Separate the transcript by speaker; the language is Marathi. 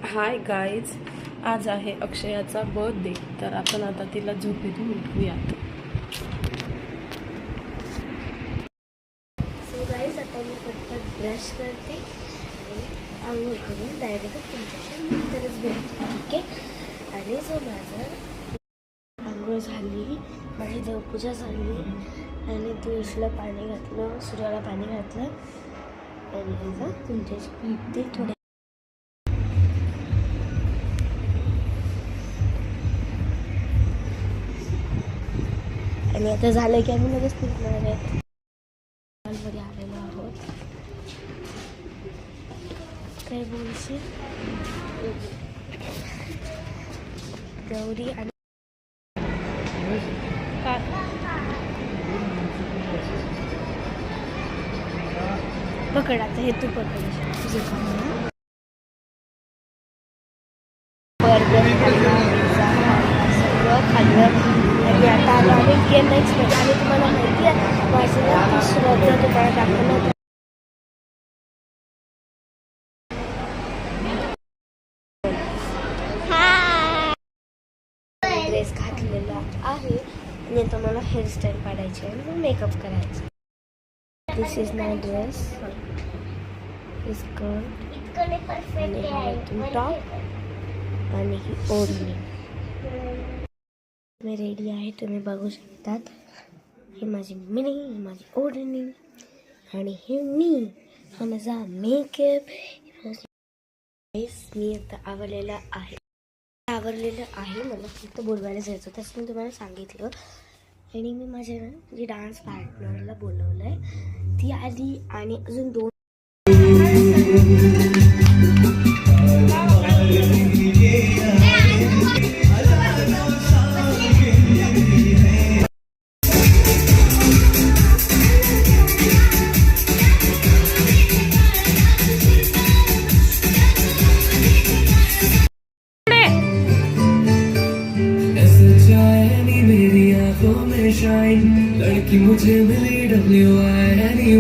Speaker 1: हाय गाईज, आज आहे अक्षयाचा बर्थडे. तर आपण आता तिला झोपेतून उठवूयात.
Speaker 2: सो गाईज, आता मी पटपट ब्रश करते आणि आंघोळ करून डायरेक्ट तुमच्याशी नंतरच भेटते, ठीक आहे. आणि जो माझं आंघोळ झाली, माझी देवपूजा झाली आणि तुळशीला पाणी घातलं, सूर्याला पाणी घातलं आणि आता तुमच्याशी भेटते थोड्या. आणि आता झालं की आम्ही लगेच निघणार आहे. हॉलमध्ये आलेलो आहोत. काय बोलशील? गौरी आणि पकड, आता हे तू पकड. तुझे बर्गर खाल्ला, पिझ्झा खाल्ला, सगळं खाल्लं आणि आता आलो आम्ही गेम नेक्स्ट. आणि तुम्हाला माहिती आहे माझं तिसरं तुम्हाला दाखवलं होतं. ड्रेस घातलेला आहे आणि आता मला हेअरस्टाईल काढायची आहे आणि मेकअप करायचा. दिस इज माय ड्रेस, स्कर्ट आणि टॉप आणि ही ओढणी. मी रेडी आहे, तुम्ही बघू शकतात. ही माझी मिनी, ही माझी ओढणी आणि हे मी, हा माझा मेकअप. मी आता आवरलेलं आहे. मला फक्त बोलवायला जायचं होतं, असं मी तुम्हाला सांगितलं. आणि मी माझ्या जी डान्स पार्टनरला बोलवलं आहे, ती आली आणि अजून 2.
Speaker 3: लड़की मुझे मिली WINY